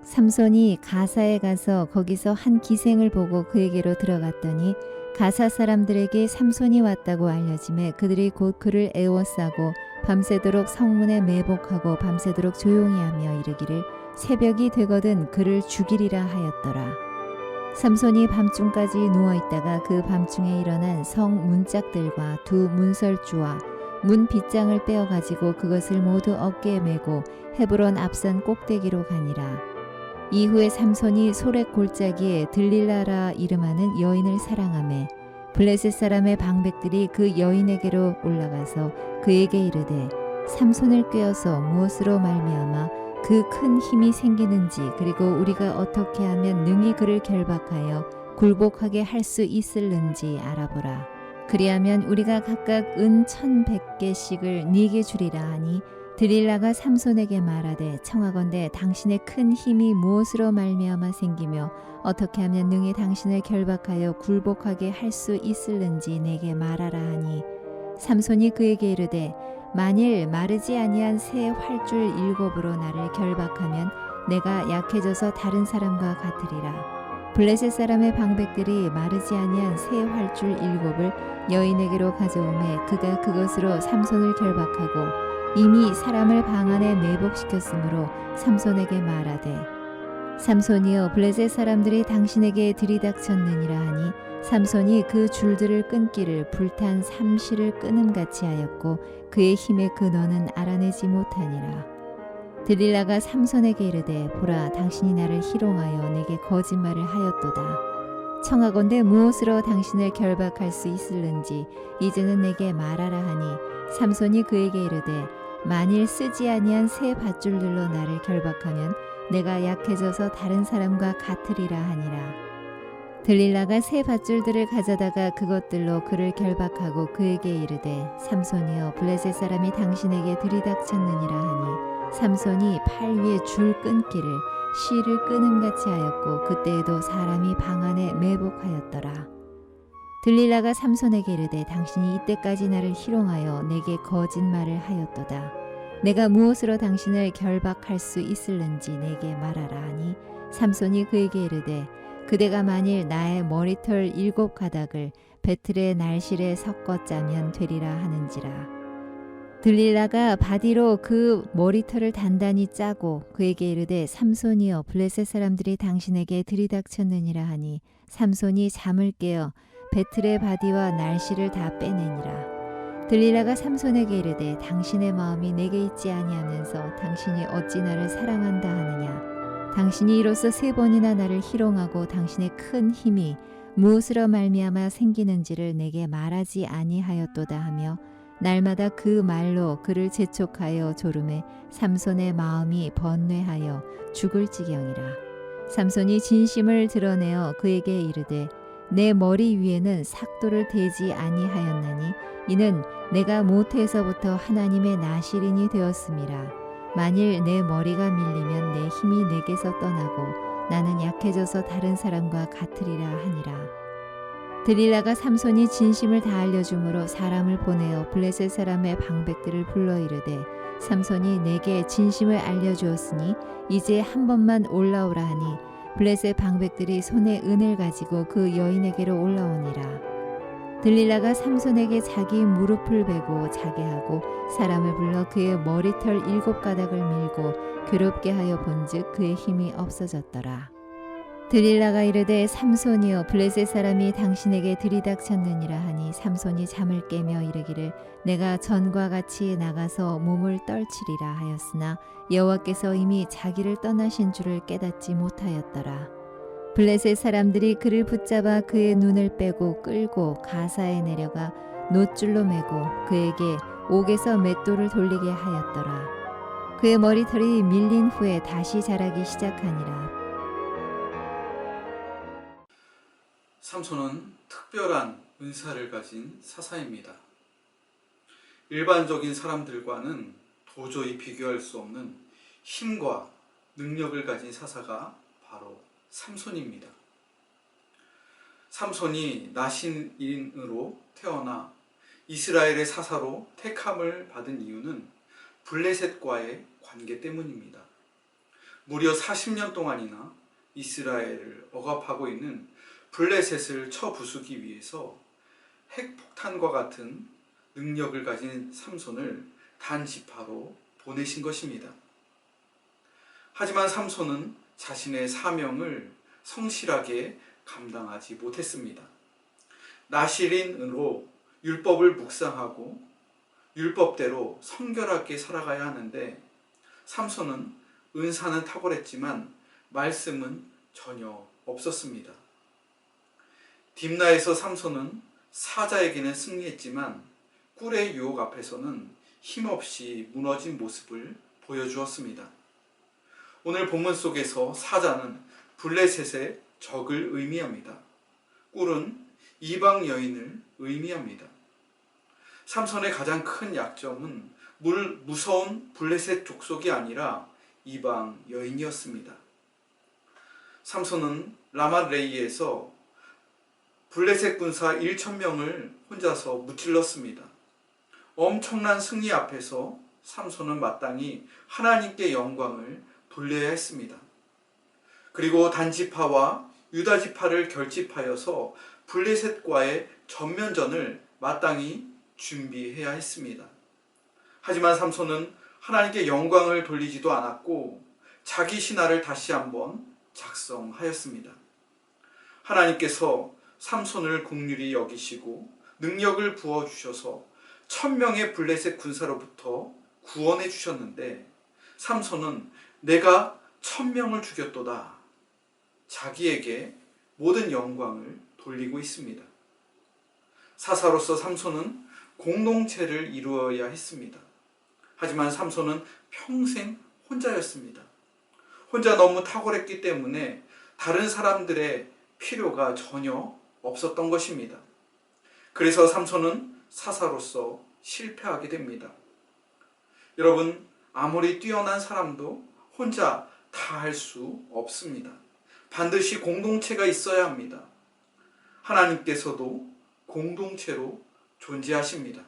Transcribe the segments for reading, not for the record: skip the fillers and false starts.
삼손이 가사에 가서 거기서 한 기생을 보고 그에게로 들어갔더니 가사 사람들에게 삼손이 왔다고 알려지매 그들이 곧 그를 애워싸고 밤새도록 성문에 매복하고 밤새도록 조용히 하며 이르기를 새벽이 되거든 그를 죽이리라 하였더라. 삼손이 밤중까지 누워있다가 그 밤중에 일어난 성 문짝들과 두 문설주와 문 빗장을 빼어가지고 그것을 모두 어깨에 메고 헤브론 앞산 꼭대기로 가니라. 이후에 삼손이 소렉 골짜기에 들릴라라 이름하는 여인을 사랑하매 블레셋 사람의 방백들이 그 여인에게로 올라가서 그에게 이르되 삼손을 꾀어서 무엇으로 말미암아 그 큰 힘이 생기는지 그리고 우리가 어떻게 하면 능히 그를 결박하여 굴복하게 할 수 있을는지 알아보라. 그리하면 우리가 각각 은 1,100개씩을 네게 주리라 하니 드릴라가 삼손에게 말하되 청하건대 당신의 큰 힘이 무엇으로 말미암아 생기며 어떻게 하면 능히 당신을 결박하여 굴복하게 할 수 있을는지 내게 말하라 하니 삼손이 그에게 이르되 만일 마르지 아니한 새 활줄 7으로 나를 결박하면 내가 약해져서 다른 사람과 같으리라. 블레셋 사람의 방백들이 마르지 아니한 새 활줄 7을 여인에게로 가져오매 그가 그것으로 삼손을 결박하고 이미 사람을 방 안에 매복시켰으므로 삼손에게 말하되 삼손이여 블레셋 사람들이 당신에게 들이닥쳤느니라 하니 삼손이 그 줄들을 끊기를 불탄 삼시를 끊음같이 하였고 그의 힘의 근원은 알아내지 못하니라. 드릴라가 삼손에게 이르되 보라 당신이 나를 희롱하여 내게 거짓말을 하였도다. 청하건대 무엇으로 당신을 결박할 수 있을는지 이제는 내게 말하라 하니 삼손이 그에게 이르되 만일 쓰지 아니한 새 밧줄들로 나를 결박하면 내가 약해져서 다른 사람과 같으리라 하니라. 들릴라가 새 밧줄들을 가져다가 그것들로 그를 결박하고 그에게 이르되 삼손이여 블레셋 사람이 당신에게 들이닥쳤느니라 하니 삼손이 팔 위에 줄 끊기를 실을 끊음같이 하였고 그때에도 사람이 방 안에 매복하였더라. 들릴라가 삼손에게 이르되 당신이 이때까지 나를 희롱하여 내게 거짓말을 하였도다. 내가 무엇으로 당신을 결박할 수 있을는지 내게 말하라 하니 삼손이 그에게 이르되 그대가 만일 나의 머리털 7가닥을 배틀의 날실에 섞어 짜면 되리라 하는지라. 들릴라가 바디로 그 머리털을 단단히 짜고 그에게 이르되 삼손이여 블레셋 사람들이 당신에게 들이닥쳤느니라 하니 삼손이 잠을 깨어 배틀의 바디와 날실을 다 빼내니라. 들릴라가 삼손에게 이르되 당신의 마음이 내게 있지 아니하면서 당신이 어찌 나를 사랑한다 하느냐. 당신이 이로써 3번이나 나를 희롱하고 당신의 큰 힘이 무엇으로 말미암아 생기는지를 내게 말하지 아니하였도다 하며 날마다 그 말로 그를 재촉하여 조름에 삼손의 마음이 번뇌하여 죽을 지경이라. 삼손이 진심을 드러내어 그에게 이르되 내 머리 위에는 삭도를 대지 아니하였나니 이는 내가 모태에서부터 하나님의 나실인이 되었음이라. 만일 내 머리가 밀리면 내 힘이 내게서 떠나고 나는 약해져서 다른 사람과 같으리라 하니라. 드릴라가 삼손이 진심을 다 알려줌으로 사람을 보내어 블레셋 사람의 방백들을 불러 이르되 삼손이 내게 진심을 알려주었으니 이제 한 번만 올라오라 하니 블레셋 방백들이 손에 은을 가지고 그 여인에게로 올라오니라. 들릴라가 삼손에게 자기 무릎을 베고 자게 하고 사람을 불러 그의 머리털 7가닥을 밀고 괴롭게 하여 본즉 그의 힘이 없어졌더라. 들릴라가 이르되 삼손이여 블레셋 사람이 당신에게 들이닥쳤느니라 하니 삼손이 잠을 깨며 이르기를 내가 전과 같이 나가서 몸을 떨치리라 하였으나 여호와께서 이미 자기를 떠나신 줄을 깨닫지 못하였더라. 블레셋 사람들이 그를 붙잡아 그의 눈을 빼고 끌고 가사에 내려가 놋줄로 매고 그에게 옥에서 맷돌을 돌리게 하였더라. 그의 머리털이 밀린 후에 다시 자라기 시작하니라. 삼손은 특별한 은사를 가진 사사입니다. 일반적인 사람들과는 도저히 비교할 수 없는 힘과 능력을 가진 사사가 바로 삼손입니다. 삼손이 나신인으로 태어나 이스라엘의 사사로 택함을 받은 이유는 블레셋과의 관계 때문입니다. 무려 40년 동안이나 이스라엘을 억압하고 있는 블레셋을 쳐부수기 위해서 핵폭탄과 같은 능력을 가진 삼손을 단지파로 보내신 것입니다. 하지만 삼손은 자신의 사명을 성실하게 감당하지 못했습니다. 나실인으로 율법을 묵상하고 율법대로 성결하게 살아가야 하는데 삼손은 은사는 탁월했지만 말씀은 전혀 없었습니다. 딥나에서 삼손은 사자에게는 승리했지만 꿀의 유혹 앞에서는 힘없이 무너진 모습을 보여주었습니다. 오늘 본문 속에서 사자는 블레셋의 적을 의미합니다. 꿀은 이방 여인을 의미합니다. 삼손의 가장 큰 약점은 무서운 블레셋 족속이 아니라 이방 여인이었습니다. 삼손은 라맛레이에서 블레셋 군사 1,000명을 혼자서 무찔렀습니다. 엄청난 승리 앞에서 삼손은 마땅히 하나님께 영광을 돌려야 했습니다. 그리고 단지파와 유다지파를 결집하여서 블레셋과의 전면전을 마땅히 준비해야 했습니다. 하지만 삼손은 하나님께 영광을 돌리지도 않았고 자기 신화를 다시 한번 작성하였습니다. 하나님께서 삼손을 긍휼히 여기시고 능력을 부어주셔서 1,000명의 블레셋 군사로부터 구원해 주셨는데 삼손은 내가 1,000명을 죽였도다. 자기에게 모든 영광을 돌리고 있습니다. 사사로서 삼손은 공동체를 이루어야 했습니다. 하지만 삼손은 평생 혼자였습니다. 혼자 너무 탁월했기 때문에 다른 사람들의 필요가 전혀 없었던 것입니다. 그래서 삼손은 사사로서 실패하게 됩니다. 여러분, 아무리 뛰어난 사람도 혼자 다 할 수 없습니다. 반드시 공동체가 있어야 합니다. 하나님께서도 공동체로 존재하십니다.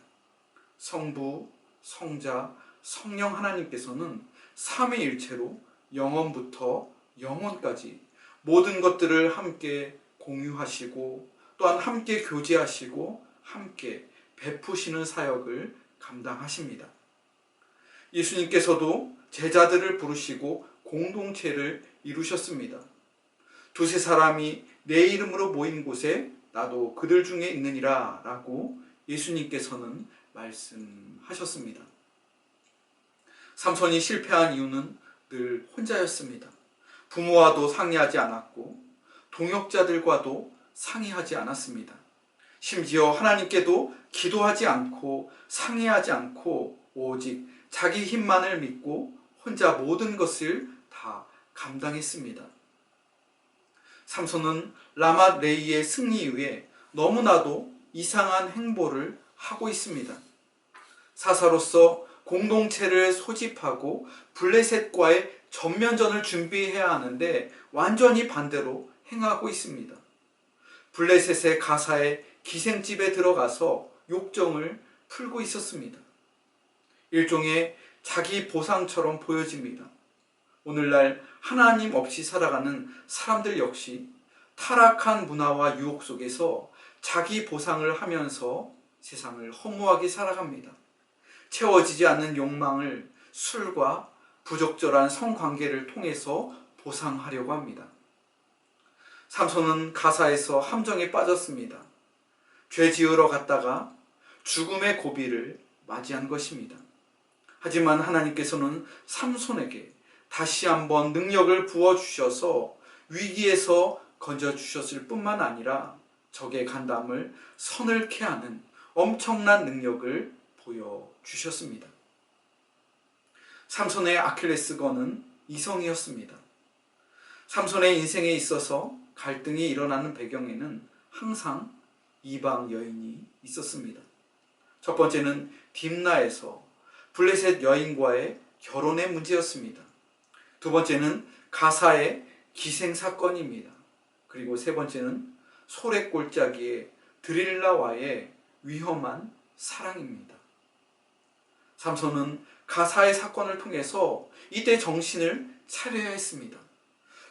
성부, 성자, 성령 하나님께서는 삼위일체로 영원부터 영원까지 모든 것들을 함께 공유하시고 또한 함께 교제하시고 함께 베푸시는 사역을 감당하십니다. 예수님께서도 제자들을 부르시고 공동체를 이루셨습니다. 두세 사람이 내 이름으로 모인 곳에 나도 그들 중에 있느니라 라고 예수님께서는 말씀하셨습니다. 삼손이 실패한 이유는 늘 혼자였습니다. 부모와도 상의하지 않았고 동역자들과도 상의하지 않았습니다. 심지어 하나님께도 기도하지 않고 상의하지 않고 오직 자기 힘만을 믿고 혼자 모든 것을 다 감당했습니다. 삼손은 라맛레이의 승리 이후에 너무나도 이상한 행보를 하고 있습니다. 사사로서 공동체를 소집하고 블레셋과의 전면전을 준비해야 하는데 완전히 반대로 행하고 있습니다. 블레셋의 가사의 기생집에 들어가서 욕정을 풀고 있었습니다. 일종의 자기 보상처럼 보여집니다. 오늘날 하나님 없이 살아가는 사람들 역시 타락한 문화와 유혹 속에서 자기 보상을 하면서 세상을 허무하게 살아갑니다. 채워지지 않는 욕망을 술과 부적절한 성관계를 통해서 보상하려고 합니다. 삼손은 가사에서 함정에 빠졌습니다. 죄 지으러 갔다가 죽음의 고비를 맞이한 것입니다. 하지만 하나님께서는 삼손에게 다시 한번 능력을 부어주셔서 위기에서 건져주셨을 뿐만 아니라 적의 간담을 서늘케 하는 엄청난 능력을 보여주셨습니다. 삼손의 아킬레스건은 이성이었습니다. 삼손의 인생에 있어서 갈등이 일어나는 배경에는 항상 이방 여인이 있었습니다. 첫 번째는 딥나에서 블레셋 여인과의 결혼의 문제였습니다. 두 번째는 가사의 기생 사건입니다. 그리고 세 번째는 소래골짜기의 드릴라와의 위험한 사랑입니다. 삼손은 가사의 사건을 통해서 이때 정신을 차려야 했습니다.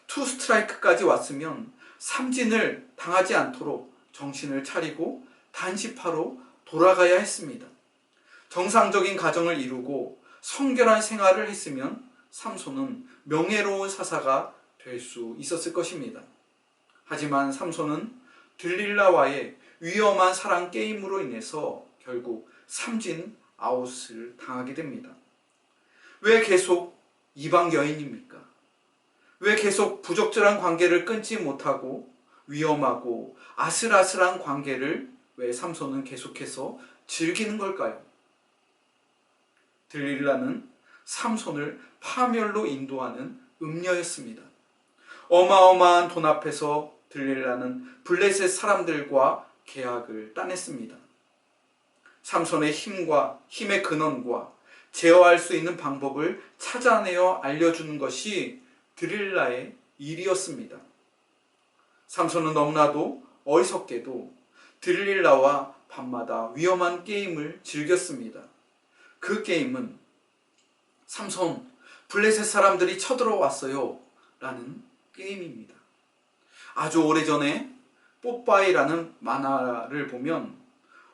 투 스트라이크까지 왔으면 삼진을 당하지 않도록 정신을 차리고 단시파로 돌아가야 했습니다. 정상적인 가정을 이루고 성결한 생활을 했으면 삼손은 명예로운 사사가 될 수 있었을 것입니다. 하지만 삼손은 들릴라와의 위험한 사랑 게임으로 인해서 결국 삼진 아웃을 당하게 됩니다. 왜 계속 이방 여인입니까? 왜 계속 부적절한 관계를 끊지 못하고 위험하고 아슬아슬한 관계를 왜 삼손은 계속해서 즐기는 걸까요? 들릴라는 삼손을 파멸로 인도하는 음녀였습니다. 어마어마한 돈 앞에서 들릴라는 블레셋 사람들과 계약을 따냈습니다. 삼손의 힘의 근원과 제어할 수 있는 방법을 찾아내어 알려주는 것이 들릴라의 일이었습니다. 삼손은 너무나도 어리석게도 들릴라와 밤마다 위험한 게임을 즐겼습니다. 그 게임은 삼손, 블레셋 사람들이 쳐들어왔어요 라는 게임입니다. 아주 오래전에 뽀빠이라는 만화를 보면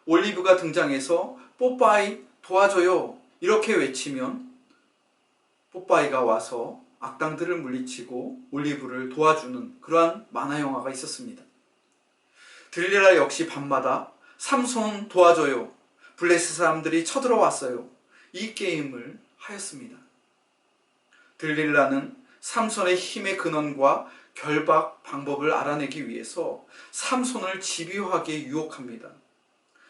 올리브가 등장해서 뽀빠이 도와줘요 이렇게 외치면 뽀빠이가 와서 악당들을 물리치고 올리브를 도와주는 그러한 만화 영화가 있었습니다. 들릴라 역시 밤마다 삼손 도와줘요, 블레셋 사람들이 쳐들어왔어요, 이 게임을 하였습니다. 들릴라는 삼손의 힘의 근원과 결박 방법을 알아내기 위해서 삼손을 집요하게 유혹합니다.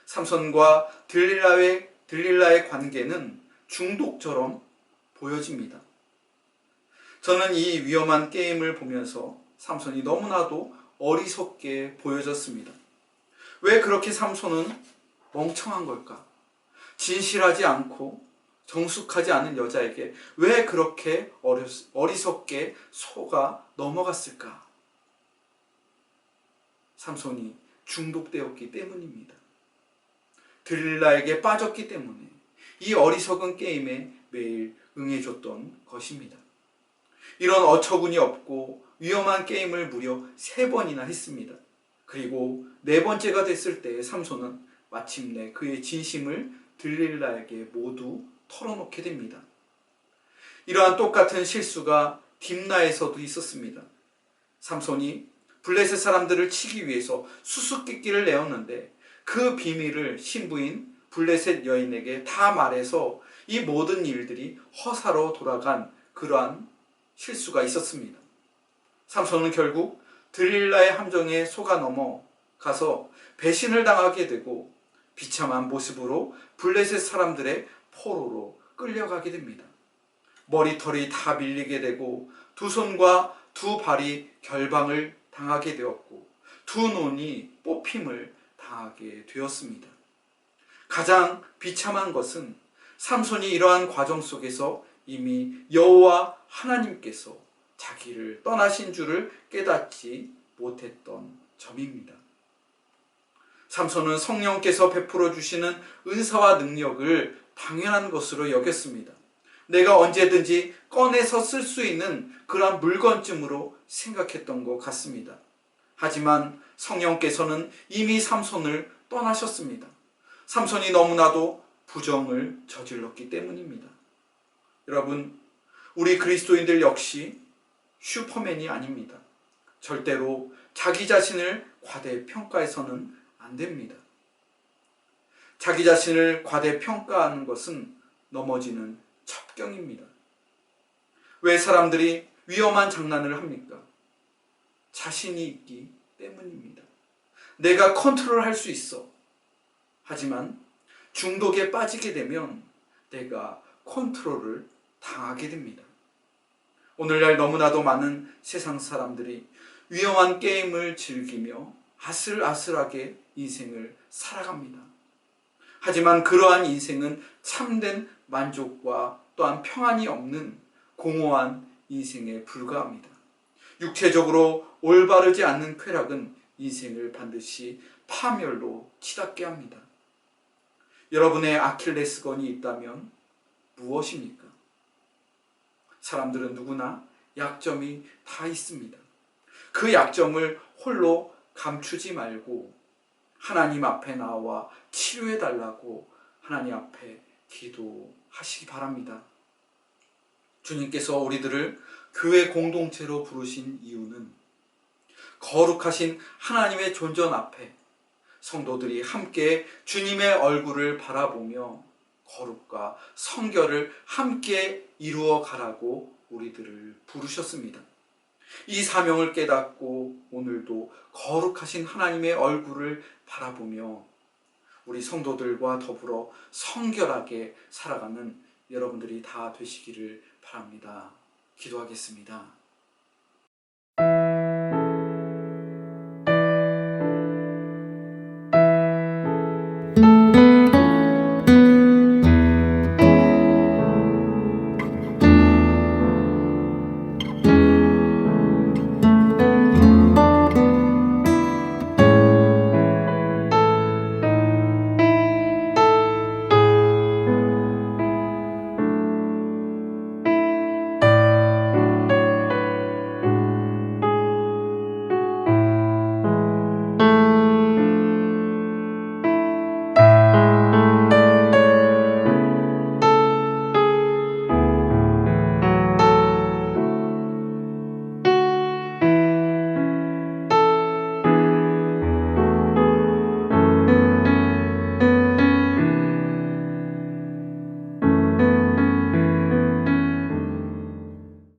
삼손과 들릴라의 관계는 중독처럼 보여집니다. 저는 이 위험한 게임을 보면서 삼손이 너무나도 어리석게 보여졌습니다. 왜 그렇게 삼손은 멍청한 걸까? 진실하지 않고 정숙하지 않은 여자에게 왜 그렇게 어리석게 속아 넘어갔을까? 삼손이 중독되었기 때문입니다. 들릴라에게 빠졌기 때문에 이 어리석은 게임에 매일 응해줬던 것입니다. 이런 어처구니 없고 위험한 게임을 무려 3번이나 했습니다. 그리고 4번째가 됐을 때 삼손은 마침내 그의 진심을 들릴라에게 모두 털어놓게 됩니다. 이러한 똑같은 실수가 딥나에서도 있었습니다. 삼손이 블레셋 사람들을 치기 위해서 수수께끼를 내었는데 그 비밀을 신부인 블레셋 여인에게 다 말해서 이 모든 일들이 허사로 돌아간 그러한 실수가 있었습니다. 삼손은 결국 들릴라의 함정에 속아 넘어가서 배신을 당하게 되고 비참한 모습으로 블레셋 사람들의 포로로 끌려가게 됩니다. 머리털이 다 밀리게 되고 두 손과 두 발이 결방을 당하게 되었고 두 눈이 뽑힘을 당하게 되었습니다. 가장 비참한 것은 삼손이 이러한 과정 속에서 이미 여호와 하나님께서 자기를 떠나신 줄을 깨닫지 못했던 점입니다. 삼손은 성령께서 베풀어 주시는 은사와 능력을 당연한 것으로 여겼습니다. 내가 언제든지 꺼내서 쓸 수 있는 그러한 물건쯤으로 생각했던 것 같습니다. 하지만 성령께서는 이미 삼손을 떠나셨습니다. 삼손이 너무나도 부정을 저질렀기 때문입니다. 여러분, 우리 그리스도인들 역시 슈퍼맨이 아닙니다. 절대로 자기 자신을 과대평가해서는 안 됩니다. 자기 자신을 과대평가하는 것은 넘어지는 첩경입니다. 왜 사람들이 위험한 장난을 합니까? 자신이 있기 때문입니다. 내가 컨트롤할 수 있어. 하지만 중독에 빠지게 되면 내가 컨트롤을 당하게 됩니다. 오늘날 너무나도 많은 세상 사람들이 위험한 게임을 즐기며 아슬아슬하게 인생을 살아갑니다. 하지만 그러한 인생은 참된 만족과 또한 평안이 없는 공허한 인생에 불과합니다. 육체적으로 올바르지 않는 쾌락은 인생을 반드시 파멸로 치닫게 합니다. 여러분의 아킬레스건이 있다면 무엇입니까? 사람들은 누구나 약점이 다 있습니다. 그 약점을 홀로 감추지 말고 하나님 앞에 나와 치료해 달라고 하나님 앞에 기도하시기 바랍니다. 주님께서 우리들을 교회 공동체로 부르신 이유는 거룩하신 하나님의 존전 앞에 성도들이 함께 주님의 얼굴을 바라보며 거룩과 성결을 함께 이루어 가라고 우리들을 부르셨습니다. 이 사명을 깨닫고 오늘도 거룩하신 하나님의 얼굴을 바라보며 우리 성도들과 더불어 성결하게 살아가는 여러분들이 다 되시기를 바랍니다. 기도하겠습니다.